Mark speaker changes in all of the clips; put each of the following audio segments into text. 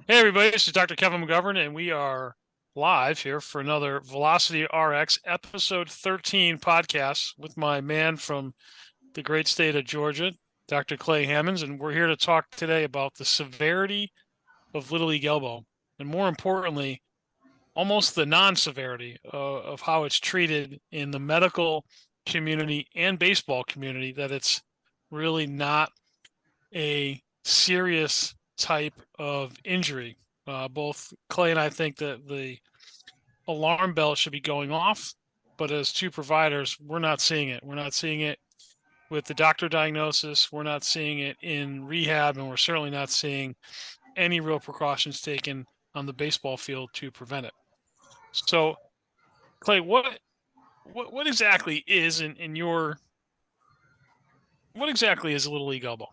Speaker 1: Hey everybody, this is Dr. Kevin McGovern, and we are live here for another Velocity RX episode 13 podcast with my man from the great state of Georgia, Dr. Clay Hammons, and we're here to talk today about the severity of Little League elbow, and more importantly, almost the non-severity of how it's treated in the medical community and baseball community, that it's really not a serious type of injury. Both Clay and I think that the alarm bell should be going off, but as two providers, we're not seeing it. We're not seeing it with the doctor diagnosis. We're not seeing it in rehab, and we're certainly not seeing any real precautions taken on the baseball field to prevent it. So, Clay, what exactly is in your what exactly is a little league elbow?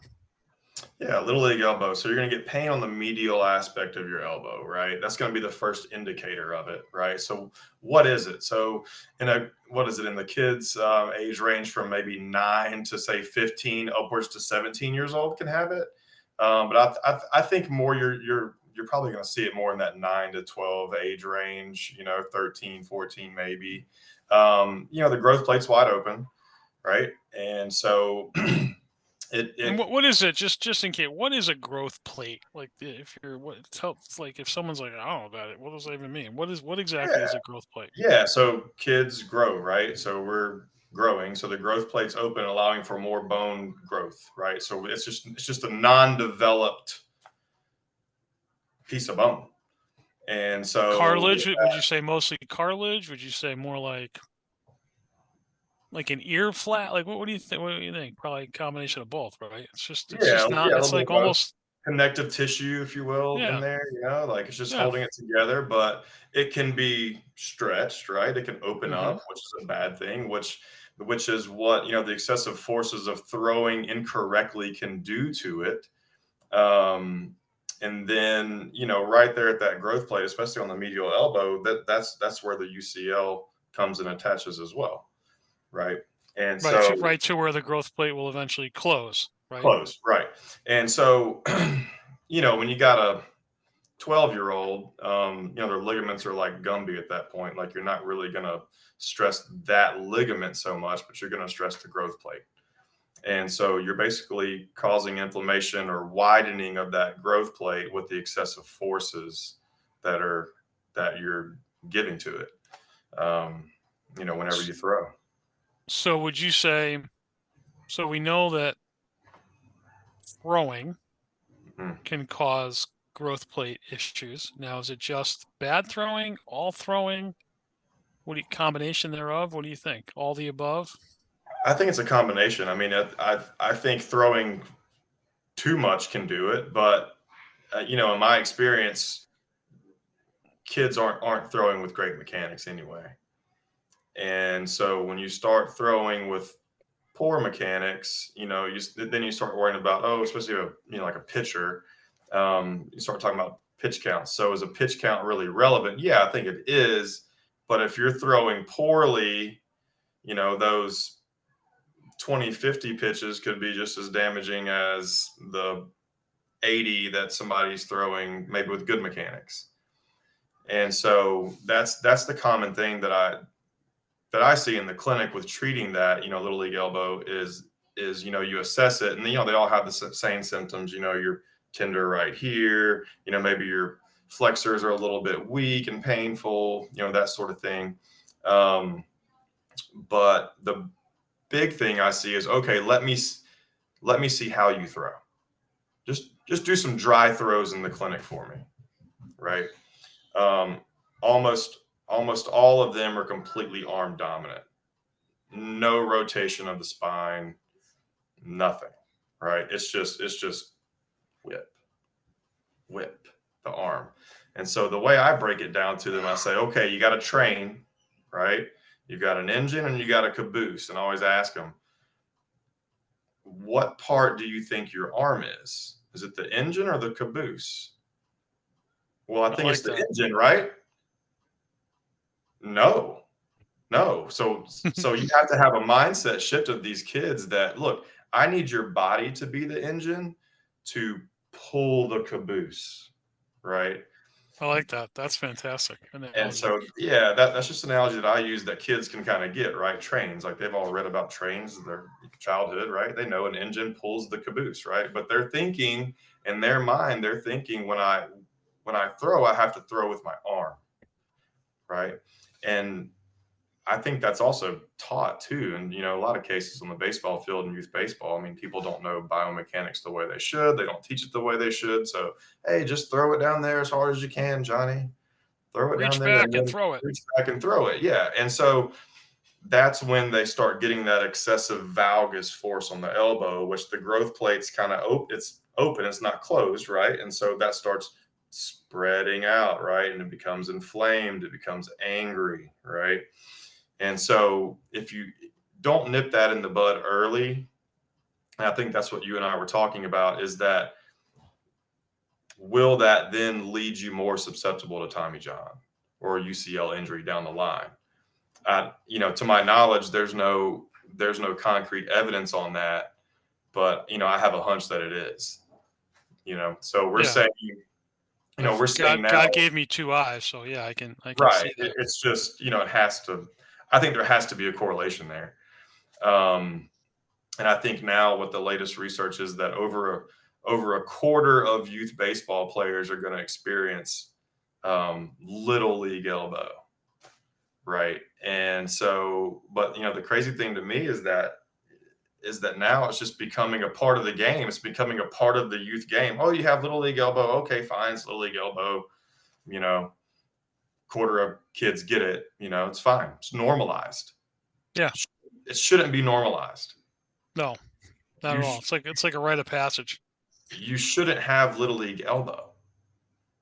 Speaker 2: Yeah, little league elbow. So you're going to get pain on the medial aspect of your elbow, right? That's going to be the first indicator of it, right? So what is it? So what is it in the kids' age range from maybe 9 to say 15 upwards to 17 years old can have it. But I think more you're probably going to see it more in that 9 to 12 age range, 13, 14 maybe. The growth plate's wide open, right? And so
Speaker 1: And
Speaker 2: it
Speaker 1: what is it? Just in case, what is a growth plate? Like if you're like if someone's like, I don't know about it, what does that even mean? What exactly
Speaker 2: yeah.
Speaker 1: is a growth plate?
Speaker 2: Yeah, so kids grow, right? So we're growing. So the growth plate's open, allowing for more bone growth, right? So it's just a non-developed piece of bone. And so
Speaker 1: Cartilage? Would you say mostly cartilage? Would you say more like an ear flat? Like what do you think? What do you think? Probably a combination of both, right? It's
Speaker 2: yeah,
Speaker 1: just not.
Speaker 2: yeah, a
Speaker 1: It's
Speaker 2: little bit
Speaker 1: like
Speaker 2: of both.
Speaker 1: almost
Speaker 2: Connective tissue, if you will, in
Speaker 1: yeah,
Speaker 2: there, like it's just
Speaker 1: yeah.
Speaker 2: holding it together, but it can be stretched, right? It can open
Speaker 1: Mm-hmm.
Speaker 2: up, which is a bad thing, which is what, the excessive forces of throwing incorrectly can do to it. And then, right there at that growth plate, especially on the medial elbow, that's where the UCL comes and attaches as well, right? And so
Speaker 1: Right to where the growth plate will eventually close, right?
Speaker 2: close, right? And so, when you got a 12-year-old, their ligaments are like Gumby at that point. Like you're not really going to stress that ligament so much, but you're going to stress the growth plate. And so you're basically causing inflammation or widening of that growth plate with the excessive forces that are that you're giving to it. Whenever you throw.
Speaker 1: So would you say? So we know that throwing
Speaker 2: Mhm.
Speaker 1: can cause growth plate issues. Now, is it just bad throwing, all throwing? Combination thereof? What do you think? All the above?
Speaker 2: I think it's a combination. I mean, I think throwing too much can do it, but in my experience, kids aren't throwing with great mechanics anyway. And so when you start throwing with poor mechanics, then you start worrying about, especially like a pitcher, you start talking about pitch counts. So is a pitch count really relevant? Yeah, I think it is. But if you're throwing poorly, those 20, 50 pitches could be just as damaging as the 80 that somebody's throwing maybe with good mechanics. And so that's the common thing that I see in the clinic with treating that, little league elbow is you assess it, and they all have the same symptoms. You're tender right here. Maybe your flexors are a little bit weak and painful. That sort of thing. But the big thing I see is, okay, let me see how you throw. Just do some dry throws in the clinic for me, right? Um, almost all of them are completely arm dominant. No rotation of the spine, nothing, right? It's just whip, whip the arm. And so the way I break it down to them, I say, okay, you got a train, right? You've got an engine and you got a caboose. And I always ask them, what part do you think your arm is? Is it the engine or the caboose? Well, I
Speaker 1: I
Speaker 2: think it's
Speaker 1: like
Speaker 2: the
Speaker 1: that.
Speaker 2: engine, right? No, no. So you have to have a mindset shift of these kids that, look, I need your body to be the engine to pull the caboose, right?
Speaker 1: I like that. That's fantastic
Speaker 2: And
Speaker 1: analogy.
Speaker 2: so, yeah, that's just an analogy that I use that kids can kind of get, right? Trains, like they've all read about trains in their childhood, right? They know an engine pulls the caboose, right? But they're thinking in their mind, they're thinking when I throw, I have to throw with my arm, right? And I think that's also taught too. And, a lot of cases on the baseball field and youth baseball, I mean, people don't know biomechanics the way they should. They don't teach it the way they should. So, hey, just throw it down there as hard as you can, Johnny. Throw it down
Speaker 1: Reach
Speaker 2: there
Speaker 1: back
Speaker 2: and
Speaker 1: and
Speaker 2: then
Speaker 1: throw it.
Speaker 2: reach back and throw it. Yeah. And so that's when they start getting that excessive valgus force on the elbow, which the growth plate's kind of it's open, it's not closed, right? And so that starts spreading out, right? And it becomes inflamed, it becomes angry, right? And so if you don't nip that in the bud early, and I think that's what you and I were talking about, is that will that then lead you more susceptible to Tommy John or UCL injury down the line? To my knowledge, there's no concrete evidence on that, but I have a hunch that it is. So we're
Speaker 1: Yeah.
Speaker 2: saying, we're saying now,
Speaker 1: God gave me two eyes, so yeah, I can
Speaker 2: right?
Speaker 1: see that.
Speaker 2: It's just it has to. I think there has to be a correlation there. Um, And I think now what the latest research is that over a quarter of youth baseball players are going to experience little league elbow, right? And so, but the crazy thing to me is that now it's just becoming a part of the game. It's becoming a part of the youth game. Oh, you have little league elbow. Okay, fine, it's little league elbow. You know, Quarter of kids get it. It's fine. It's normalized.
Speaker 1: Yeah.
Speaker 2: It shouldn't be normalized.
Speaker 1: No, not
Speaker 2: You
Speaker 1: at all. It's like a rite of passage.
Speaker 2: you shouldn't have little league elbow,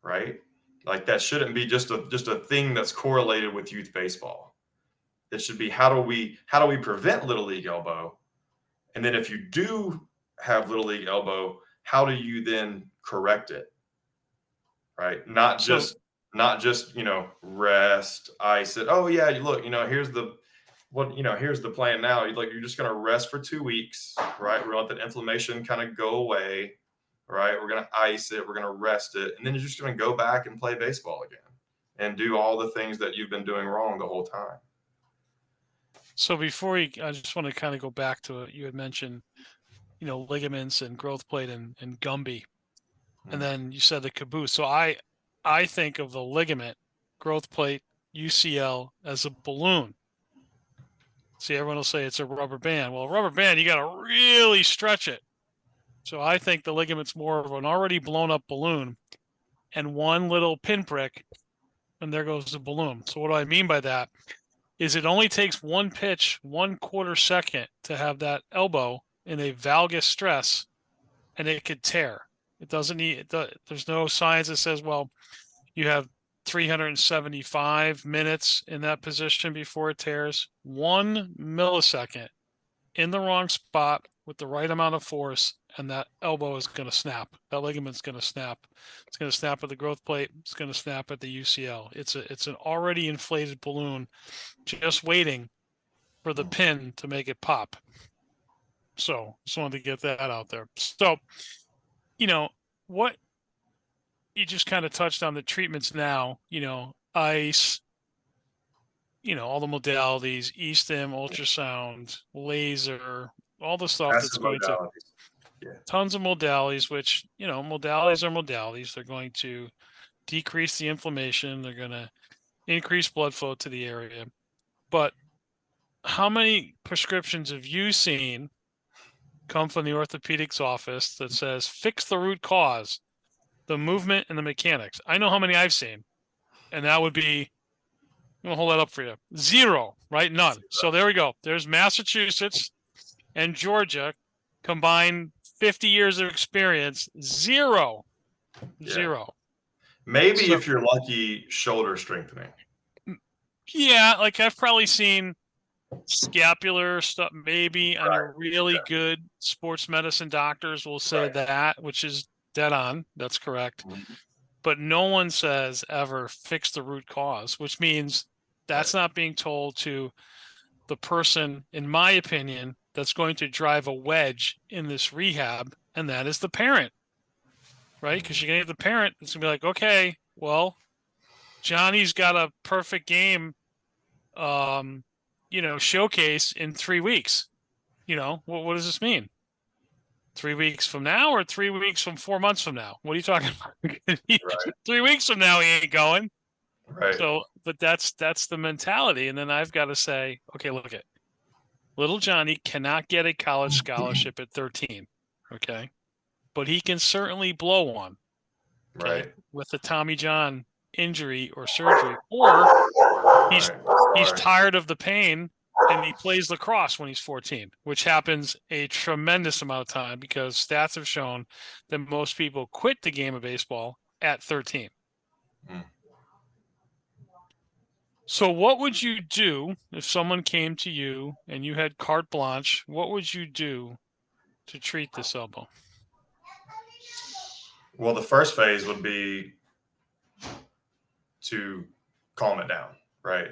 Speaker 2: right? Like that shouldn't be just a thing that's correlated with youth baseball. It should be how do we prevent little league elbow? And then if you do have little league elbow, how do you then correct it? Right? Not
Speaker 1: So
Speaker 2: just not just, rest, ice it. Oh yeah, look, here's the plan now. You're just gonna rest for 2 weeks, right? We're gonna let the inflammation kind of go away, right? We're gonna ice it, we're gonna rest it, and then you're just gonna go back and play baseball again and do all the things that you've been doing wrong the whole time.
Speaker 1: I just want to kind of go back to it. You had mentioned, ligaments and growth plate and Gumby. And
Speaker 2: Hmm.
Speaker 1: then you said the caboose. So I think of the ligament, growth plate, UCL as a balloon. See, everyone will say it's a rubber band. Well, a rubber band, you got to really stretch it. So I think the ligament's more of an already blown up balloon and one little pinprick, and there goes the balloon. So what do I mean by that? Is it only takes one pitch, 1/4 second to have that elbow in a valgus stress, and it could tear. It doesn't need. There's no science that says, well, you have 375 minutes in that position before it tears. 1 millisecond in the wrong spot with the right amount of force, and that elbow is going to snap. That ligament's going to snap. It's going to snap at the growth plate. It's going to snap at the UCL. It's an already inflated balloon, just waiting for the pin to make it pop. So just wanted to get that out there. So, what you just kind of touched on the treatments now, ice, all the modalities, e-stim, ultrasound, laser, all the stuff that's
Speaker 2: Passive
Speaker 1: going to
Speaker 2: modalities. Yeah.
Speaker 1: tons of modalities, which, modalities are modalities. They're going to decrease the inflammation. They're going to increase blood flow to the area. But how many prescriptions have you seen come from the orthopedics office that says fix the root cause, the movement and the mechanics? I know how many I've seen, and that would be, I'm gonna hold that up for you. Zero, right? None. So there we go. There's Massachusetts and Georgia combined 50 years of experience. Zero.
Speaker 2: Yeah.
Speaker 1: Zero.
Speaker 2: Maybe
Speaker 1: So
Speaker 2: if you're lucky, shoulder strengthening.
Speaker 1: yeah, like I've probably seen scapular stuff maybe on
Speaker 2: Right.
Speaker 1: your really good sports medicine doctors will say
Speaker 2: Right.
Speaker 1: that, which is dead on. That's correct.
Speaker 2: Mhm.
Speaker 1: But no one says ever fix the root cause, which means that's
Speaker 2: Right.
Speaker 1: not being told to the person, in my opinion, that's going to drive a wedge in this rehab, and that is the parent. right? Because you're going to have the parent that's going to be like, okay, well, Johnny's got a perfect game, showcase in 3 weeks. What does this mean? 3 weeks from now or 3 weeks from 4 months from now? What are you talking about?
Speaker 2: Right.
Speaker 1: 3 weeks from now, he ain't going.
Speaker 2: Right.
Speaker 1: So, but that's the mentality. And then I've got to say, okay, look at little Johnny cannot get a college scholarship at 13. Okay. But he can certainly blow one. Okay.
Speaker 2: Right.
Speaker 1: With a Tommy John injury or surgery, or he's
Speaker 2: Right.
Speaker 1: he's
Speaker 2: Sorry.
Speaker 1: tired of the pain and he plays lacrosse when he's 14, which happens a tremendous amount of time because stats have shown that most people quit the game of baseball at 13.
Speaker 2: Mm.
Speaker 1: So what would you do if someone came to you and you had carte blanche? What would you do to treat this elbow?
Speaker 2: Well, the first phase would be to calm it down, right?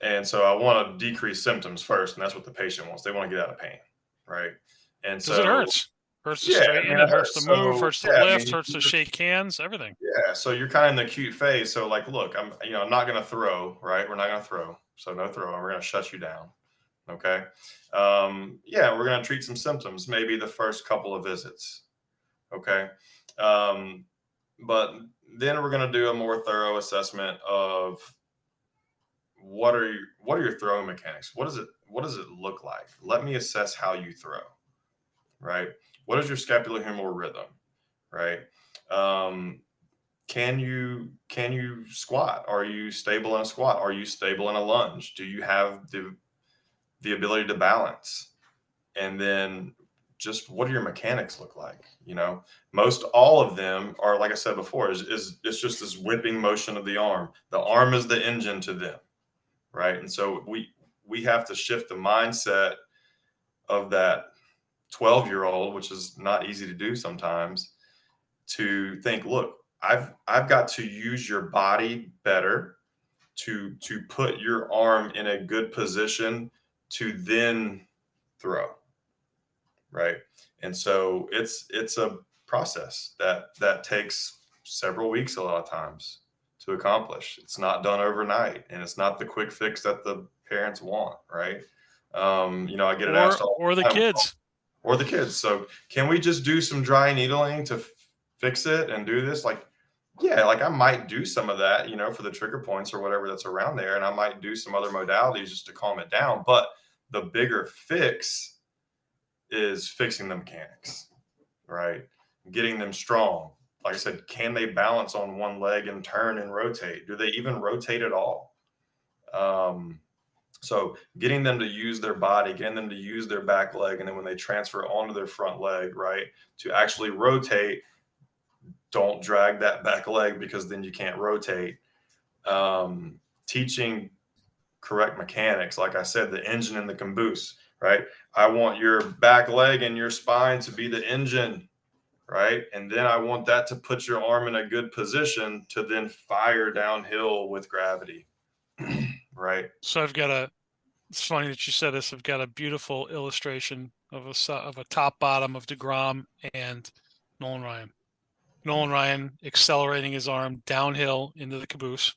Speaker 2: And so I want to decrease symptoms first, and that's what the patient wants. They want to get out of pain, right? And
Speaker 1: Because it
Speaker 2: so,
Speaker 1: hurts. Hurts to
Speaker 2: yeah, I mean,
Speaker 1: straighten,
Speaker 2: it
Speaker 1: it hurts to
Speaker 2: hurts.
Speaker 1: move,
Speaker 2: So,
Speaker 1: hurts to
Speaker 2: yeah, I
Speaker 1: lift,
Speaker 2: mean,
Speaker 1: hurts to shake hands, everything.
Speaker 2: yeah. So you're kind of in the acute phase. So, like, look, I'm not going to throw, right? We're not going to throw. So no throwing. We're going to shut you down. Okay. Yeah, we're going to treat some symptoms, maybe the first couple of visits. Okay. Um, but then we're going to do a more thorough assessment of what are your throwing mechanics? What does it look like? Let me assess how you throw, right? What is your scapulohumeral rhythm, right? Um, can you squat? Are you stable in a squat? Are you stable in a lunge? Do you have the ability to balance? And then just what do your mechanics look like? Most all of them are, like I said before, is it's just this whipping motion of the arm. The arm is the engine to them, right? And so we have to shift the mindset of that 12-year-old, which is not easy to do sometimes, to think, look, I've got to use your body better to put your arm in a good position to then throw, right? And so it's a process that takes several weeks a lot of times to accomplish. It's not done overnight, and it's not the quick fix that the parents want, right? I get it asked all
Speaker 1: Or the
Speaker 2: the time,
Speaker 1: kids.
Speaker 2: or the kids. So can we just do some dry needling to fix it and do this? Like, yeah, like I might do some of that, for the trigger points or whatever that's around there, and I might do some other modalities just to calm it down. But the bigger fix is fixing the mechanics, right? Getting them strong. Like I said, can they balance on one leg and turn and rotate? Do they even rotate at all? So getting them to use their body, getting them to use their back leg, and then when they transfer onto their front leg, right, to actually rotate, don't drag that back leg because then you can't rotate. Teaching correct mechanics, like I said, the engine and the caboose, right? I want your back leg and your spine to be the engine, right? And then I want that to put your arm in a good position to then fire downhill with gravity, right?
Speaker 1: So it's funny that you said this. I've got a beautiful illustration of a top bottom of DeGrom and Nolan Ryan. Nolan Ryan accelerating his arm downhill into the caboose,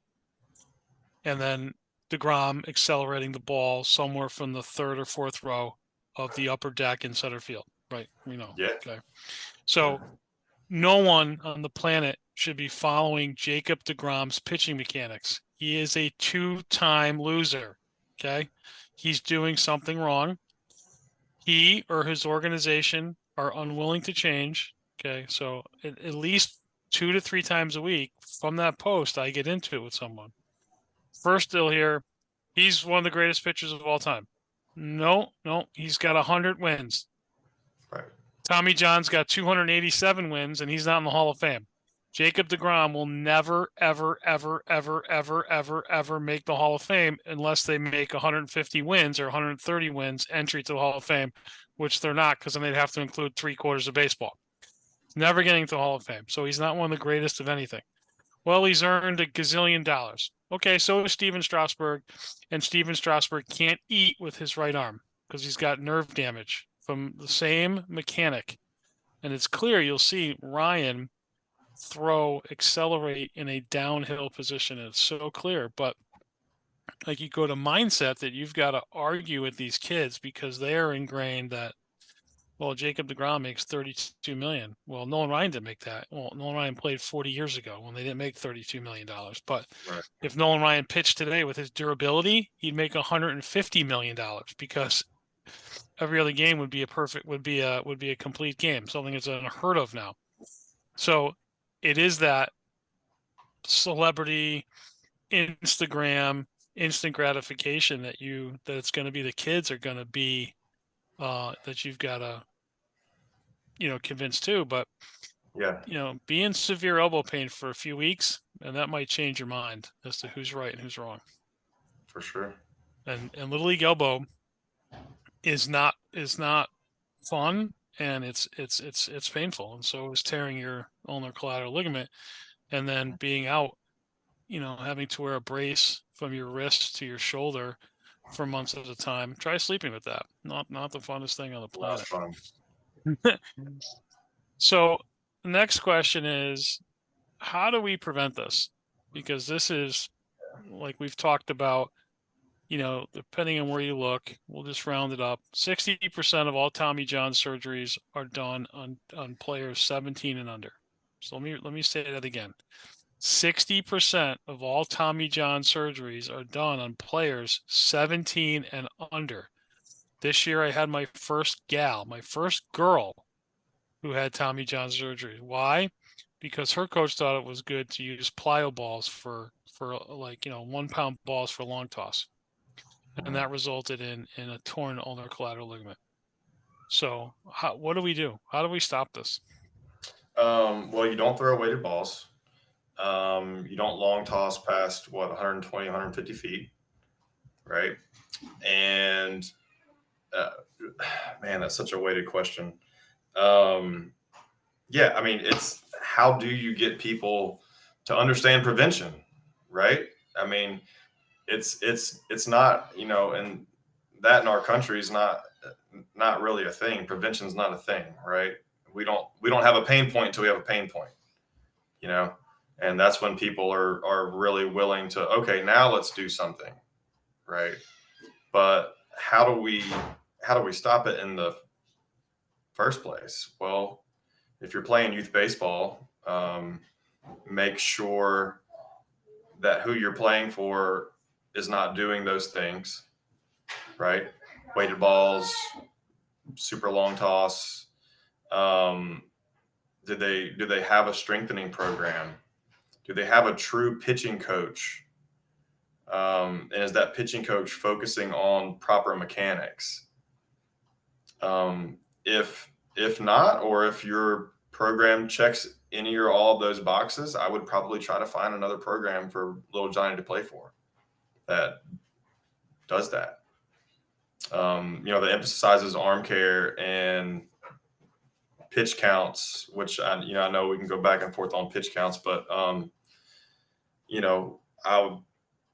Speaker 1: and then DeGrom accelerating the ball somewhere from the third or fourth row of the upper deck in center field. Right.
Speaker 2: Yeah.
Speaker 1: Okay. So no one on the planet should be following Jacob DeGrom's pitching mechanics. He is a two-time loser. Okay. He's doing something wrong. He or his organization are unwilling to change. Okay. So at least 2 to 3 times a week from that post, I get into it with someone. First, they'll hear he's one of the greatest pitchers of all time. No, he's got 100 wins.
Speaker 2: Right.
Speaker 1: Tommy John's got 287 wins, and he's not in the Hall of Fame. Jacob DeGrom will never, ever, ever, ever, ever, ever, ever make the Hall of Fame unless they make 150 wins or 130 wins entry to the Hall of Fame, which they're not because then they'd have to include 3/4 of baseball. Never getting to the Hall of Fame. So he's not one of the greatest of anything. Well, he's earned $1 gazillion. Okay, so is Steven Strasburg, and Steven Strasburg can't eat with his right arm because he's got nerve damage from the same mechanic. And it's clear, you'll see Ryan accelerate in a downhill position. It's so clear, but like you go to mindset that you've got to argue with these kids because they are ingrained that, well, Jacob deGrom makes 32 million. Well, Nolan Ryan didn't make that. Well, Nolan Ryan played 40 years ago when they didn't make $32 million. But
Speaker 2: Right.
Speaker 1: if Nolan Ryan pitched today with his durability, he'd make $150 million because every other game would be a complete game, something that's unheard of now. So it is that celebrity, Instagram, instant gratification that it's going to be the kids are going to be that you've got to convince too. But
Speaker 2: Yeah,
Speaker 1: be in severe elbow pain for a few weeks, and that might change your mind as to who's right and who's wrong.
Speaker 2: for sure.
Speaker 1: And little league elbow is not fun, and it's painful, and so is tearing your ulnar collateral ligament, and then being out, having to wear a brace from your wrist to your shoulder for months at a time. Try sleeping with that. Not the funnest thing on the
Speaker 2: That's
Speaker 1: planet.
Speaker 2: fun.
Speaker 1: So the next question is, how do we prevent this? Because this is, like we've talked about, depending on where you look, we'll just round it up. 60% of all Tommy John surgeries are done on players 17 and under. So let me say that again. 60% of all Tommy John surgeries are done on players 17 and under. This year I had my first girl who had Tommy John surgery. Why? Because her coach thought it was good to use plyo balls for 1 pound balls for long toss. And that resulted in a torn ulnar collateral ligament. So what do we do? How do we stop this?
Speaker 2: Well, you don't throw weighted balls. You don't long toss past 120, 150 feet, right? And man, that's such a weighted question. Yeah, I mean, it's how do you get people to understand prevention, right? I mean, it's not, and that in our country is not really a thing. Prevention is not a thing, right? We don't have a pain point until we have a pain point, you know, and that's when people are really willing to, okay, now let's do something, right? But how do we stop it in the first place? Well, if you're playing youth baseball, make sure that who you're playing for is not doing those things, right? Weighted balls, super long toss. Do they have a strengthening program? Do they have a true pitching coach? And is that pitching coach focusing on proper mechanics? If not, or if your program checks any or all of those boxes, I would probably try to find another program for little Johnny to play for that does that. That emphasizes arm care and pitch counts, which I know we can go back and forth on pitch counts, but I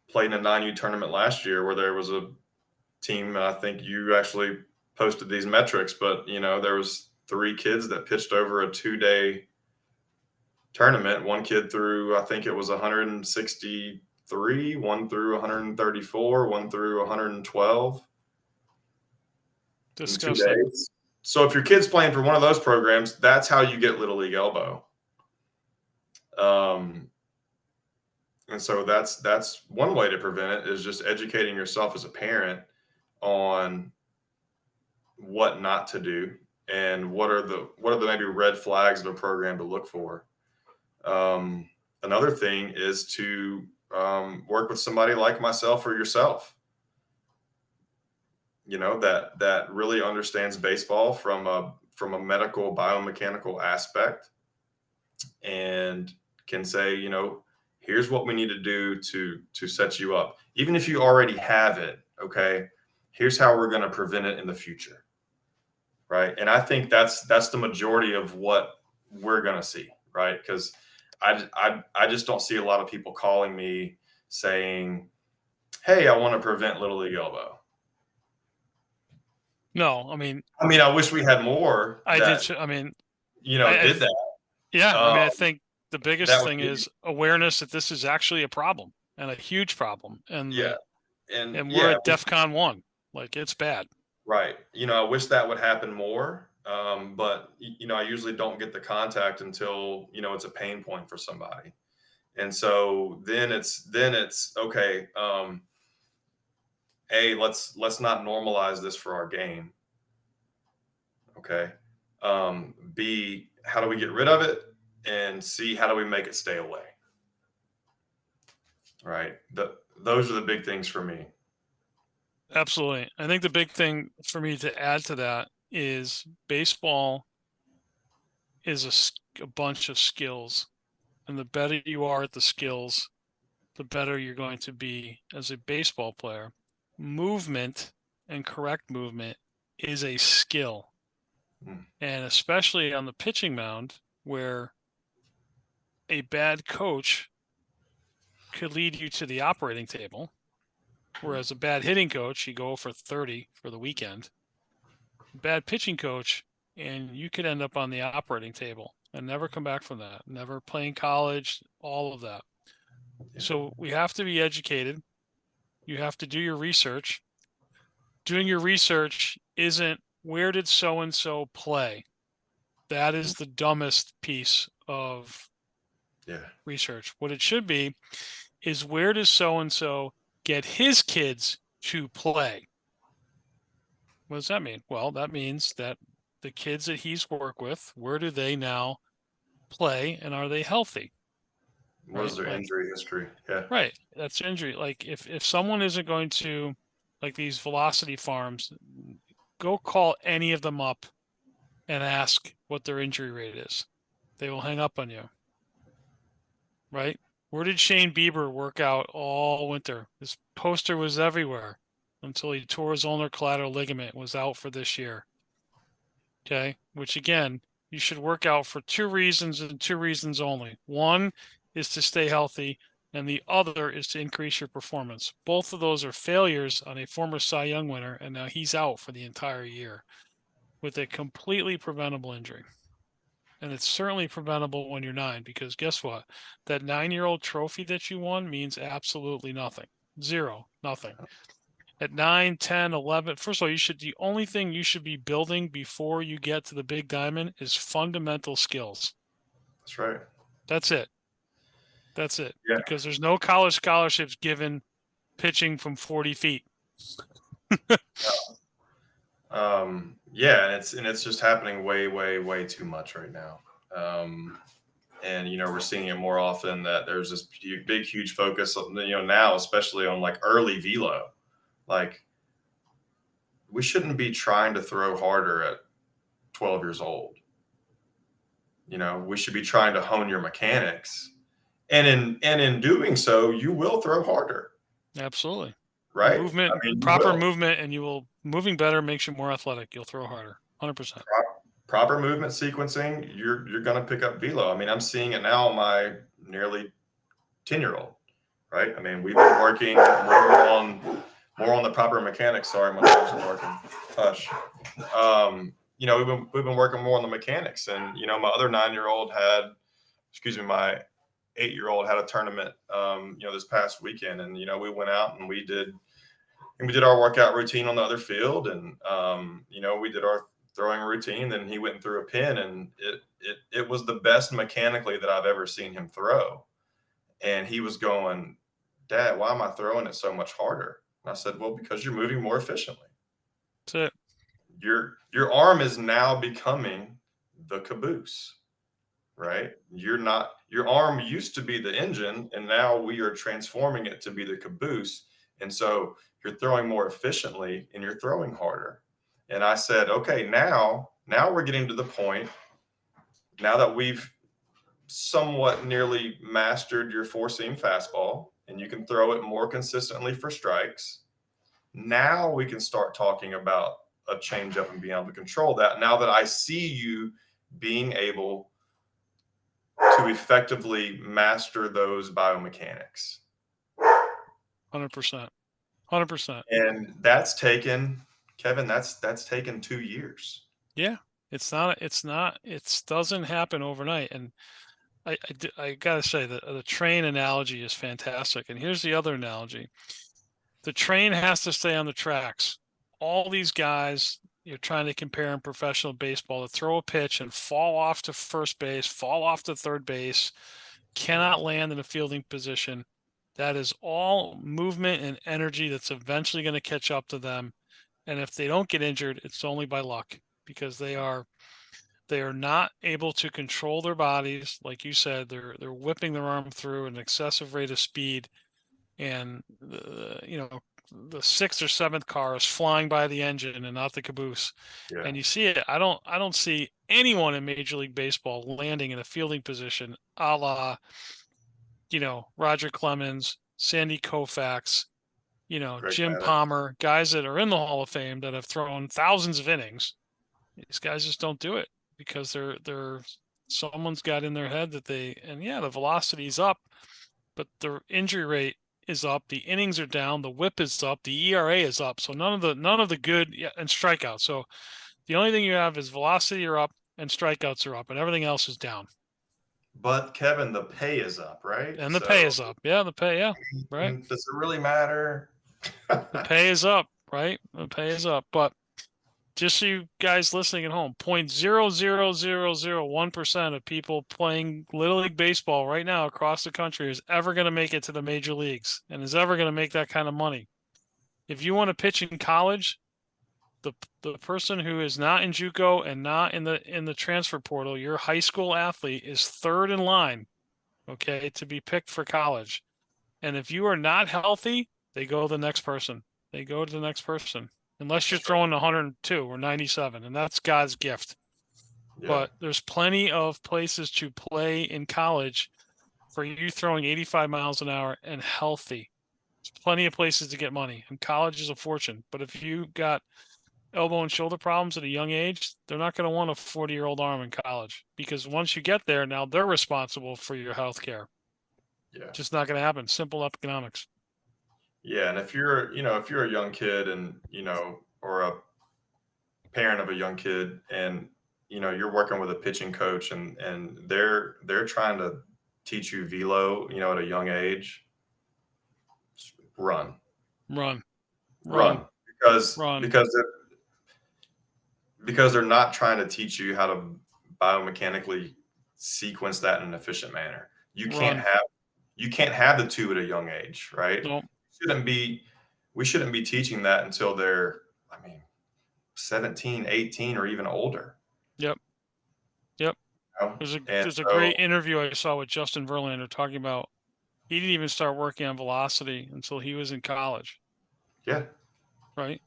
Speaker 2: played in a 9U tournament last year where there was a team, and I think you actually posted these metrics, but there was 3 kids that pitched over a 2-day tournament. One kid threw, I think it was 163, one threw 134, one threw 112 in 2
Speaker 1: Disgusting.
Speaker 2: days. So if your kid's playing for one of those programs, that's how you get little league elbow. And so that's one way to prevent it, is just educating yourself as a parent on what not to do and what are the maybe red flags of a program to look for. Another thing is to work with somebody like myself or yourself, that really understands baseball from a medical biomechanical aspect, and can say, here's what we need to do to set you up. Even if you already have it, okay, here's how we're going to prevent it in the future, right? And I think that's the majority of what we're going to see, right? Because I just don't see a lot of people calling me saying, hey, I want to prevent little league elbow.
Speaker 1: No, I mean,
Speaker 2: I wish we had more
Speaker 1: I
Speaker 2: that
Speaker 1: did. I mean,
Speaker 2: did that.
Speaker 1: yeah. I mean, I think the biggest
Speaker 2: that would
Speaker 1: thing
Speaker 2: be,
Speaker 1: is awareness that this is actually a problem and a huge problem. And
Speaker 2: yeah. And
Speaker 1: we're
Speaker 2: yeah,
Speaker 1: at DEFCON 1. Like, it's bad.
Speaker 2: right. I wish that would happen more. But I usually don't get the contact until, it's a pain point for somebody. And so then it's okay. A, let's not normalize this for our game. Okay. B, how do we get rid of it? And C, how do we make it stay away? Right. Those are the big things for me.
Speaker 1: Absolutely. I think the big thing for me to add to that is baseball is a bunch of skills. And the better you are at the skills, the better you're going to be as a baseball player. Movement and correct movement is a skill. And especially on the pitching mound, where a bad coach could lead you to the operating table, whereas a bad hitting coach, you go for 30 for the weekend. Bad pitching coach, and you could end up on the operating table and never come back from that, never playing college, all of that. So we have to be educated. You have to do your research. Doing your research isn't where did so-and-so play? That is the dumbest piece of research. What it should be is where does so-and-so get his kids to play? What does that mean? Well, that means that the kids that he's worked with, where do they now play and are they healthy?
Speaker 2: What is their injury history? Yeah.
Speaker 1: Right. That's injury. Like if someone isn't going to, like these velocity farms, go call any of them up and ask what their injury rate is. They will hang up on you. Right? Where did Shane Bieber work out all winter? His poster was everywhere until he tore his ulnar collateral ligament, was out for this year. Okay. Which again, you should work out for 2 reasons and 2 reasons only. One is to stay healthy, and the other is to increase your performance. Both of those are failures on a former Cy Young winner, and now he's out for the entire year with a completely preventable injury. And it's certainly preventable when you're 9, because guess what? That 9-year-old trophy that you won means absolutely nothing. Zero, nothing. At 9, 10, 11, first of all, the only thing you should be building before you get to the big diamond is fundamental skills.
Speaker 2: That's right.
Speaker 1: That's it. That's it.
Speaker 2: Yeah.
Speaker 1: Because there's no college scholarships given pitching from 40 feet.
Speaker 2: Yeah, and it's just happening way, way, way too much right now. And we're seeing it more often that there's this big, huge focus, now, especially on like early velo. Like, we shouldn't be trying to throw harder at 12 years old. We should be trying to hone your mechanics, and in doing so, you will throw harder.
Speaker 1: Absolutely.
Speaker 2: Right?
Speaker 1: Movement, proper movement, and moving better makes you more athletic. You'll throw harder, 100%.
Speaker 2: Proper movement sequencing, you're going to pick up velo. I mean, I'm seeing it now on my nearly 10-year-old. Right? I mean, we've been working more on the proper mechanics. Sorry, my nose isn't working. Hush. We've been working more on the mechanics, and my other 9-year-old my 8-year-old had a tournament, this past weekend, and we went out and we did our workout routine on the other field, and we did our throwing routine. Then he went and threw a pin, and it was the best mechanically that I've ever seen him throw. And he was going, "Dad, why am I throwing it so much harder?" And I said, "Well, because you're moving more efficiently.
Speaker 1: That's it.
Speaker 2: Your arm is now becoming the caboose." Right? Your arm used to be the engine, and now we are transforming it to be the caboose. And so you're throwing more efficiently and you're throwing harder. And I said, okay, now we're getting to the point, now that we've somewhat nearly mastered your 4-seam fastball and you can throw it more consistently for strikes. Now we can start talking about a changeup and being able to control that. Now that I see you being able to effectively master those biomechanics.
Speaker 1: 100%. 100%.
Speaker 2: And that's taken, Kevin, that's taken 2 years.
Speaker 1: Yeah. It doesn't happen overnight. And I gotta say that the train analogy is fantastic. And here's the other analogy: the train has to stay on the tracks. All these guys you're trying to compare in professional baseball to throw a pitch and fall off to first base, fall off to third base, cannot land in a fielding position. That is all movement and energy that's eventually going to catch up to them. And if they don't get injured, it's only by luck, because they are not able to control their bodies. Like you said, they're whipping their arm through an excessive rate of speed, and the sixth or seventh car is flying by the engine and not the caboose.
Speaker 2: Yeah.
Speaker 1: And you see it. I don't see anyone in Major League Baseball landing in a fielding position a la, Roger Clemens, Sandy Koufax,
Speaker 2: Greg
Speaker 1: Jim
Speaker 2: Maddux.
Speaker 1: Palmer, guys that are in the Hall of Fame that have thrown thousands of innings. These guys just don't do it because they're someone's got in their head that the velocity's up, but the injury rate is up, the innings are down, the whip is up, the ERA is up. So none of the good and strikeouts. So the only thing you have is velocity are up and strikeouts are up, and everything else is down.
Speaker 2: But Kevin, the pay is up, right?
Speaker 1: And the pay
Speaker 2: So
Speaker 1: is up. Yeah, the pay, yeah. Right.
Speaker 2: does it really matter?
Speaker 1: The pay is up, right? The pay is up. But just so you guys listening at home, 0.00001% of people playing Little League Baseball right now across the country is ever going to make it to the major leagues and is ever going to make that kind of money. If you want to pitch in college, the person who is not in JUCO and not in the transfer portal, your high school athlete, is third in line, okay, to be picked for college. And if you are not healthy, they go to the next person. They go to the next person. Unless you're throwing 102 or 97, and that's God's gift.
Speaker 2: Yeah.
Speaker 1: But there's plenty of places to play in college for you throwing 85 miles an hour and healthy. There's plenty of places to get money, and college is a fortune. But if you got elbow and shoulder problems at a young age, they're not going to want a 40-year-old arm in college, because once you get there, now they're responsible for your health care.
Speaker 2: Yeah.
Speaker 1: Just not going to happen. Simple economics.
Speaker 2: Yeah, and if you're a young kid and, or a parent of a young kid and, you're working with a pitching coach and they're trying to teach you velo, at a young age, run.
Speaker 1: Run.
Speaker 2: Because
Speaker 1: Run.
Speaker 2: because they're not trying to teach you how to biomechanically sequence that in an efficient manner. You can't have the two at a young age, right?
Speaker 1: Nope.
Speaker 2: We shouldn't be teaching that until they're, 17, 18, or even older.
Speaker 1: Yep. There's a great interview I saw with Justin Verlander talking about he didn't even start working on velocity until he was in college.
Speaker 2: Yeah.
Speaker 1: Right.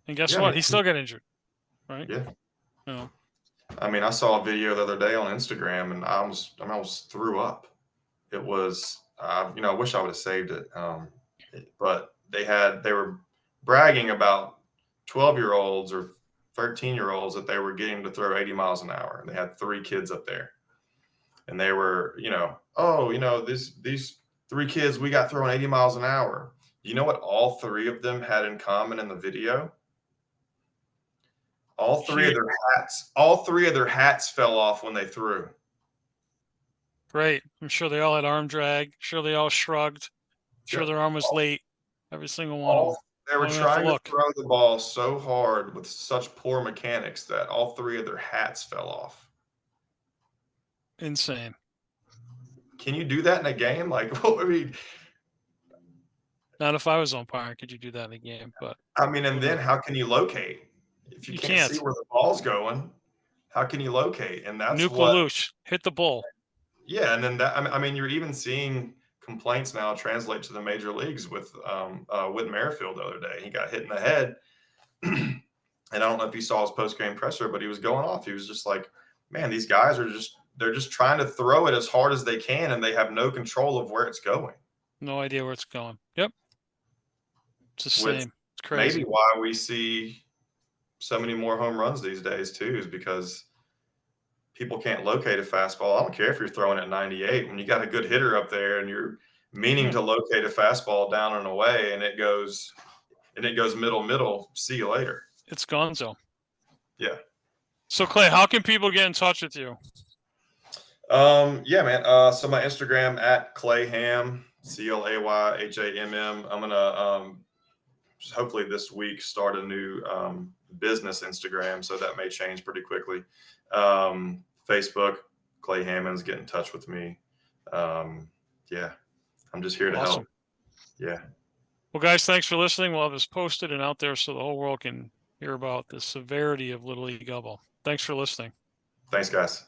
Speaker 1: And guess what? He still got injured. Right.
Speaker 2: Yeah. I saw a video the other day on Instagram and I almost threw up. It was, I wish I would have saved it. But they were bragging about 12-year-olds or 13-year-olds that they were getting to throw 80 miles an hour. And they had 3 kids up there. And they were, these 3 kids, we got throwing 80 miles an hour. You know what all 3 of them had in common in the video? All three of their hats fell off when they threw.
Speaker 1: Great. I'm sure they all had arm drag. Sure they all shrugged. Sure their arm was late. Every single one of them.
Speaker 2: They were trying to throw the ball so hard with such poor mechanics that all 3 of their hats fell off.
Speaker 1: Insane.
Speaker 2: Can you do that in a game? Like,
Speaker 1: not if I was umpire, could you do that in a game? But
Speaker 2: and then how can you locate? If you can't see where the ball's going, how can you locate? And that's
Speaker 1: Nuke Lelouch, hit the bull.
Speaker 2: Yeah, and then that you're even seeing complaints now translate to the major leagues with Whit Merrifield the other day. He got hit in the head, and I don't know if you saw his post-game presser, but he was going off. He was just like, "Man, these guys they're just trying to throw it as hard as they can, and they have no control of where it's going.
Speaker 1: No idea where it's going." Yep, it's the same. It's crazy.
Speaker 2: Maybe why we see so many more home runs these days too is because people can't locate a fastball. I don't care if you're throwing at 98. When you got a good hitter up there and you're meaning to locate a fastball down and away, and it goes middle. See you later.
Speaker 1: It's gonzo.
Speaker 2: Yeah.
Speaker 1: So Clay, how can people get in touch with you?
Speaker 2: Yeah, man. So my Instagram at Clay Ham, ClayHamm. I'm gonna hopefully this week start a new business Instagram, so that may change pretty quickly. Facebook, Clay Hammons, get in touch with me. Yeah, I'm just here to help.
Speaker 1: Awesome.
Speaker 2: Yeah.
Speaker 1: Well, guys, thanks for listening. We'll have this posted and out there so the whole world can hear about the severity of Little League elbow. Thanks for listening.
Speaker 2: Thanks, guys.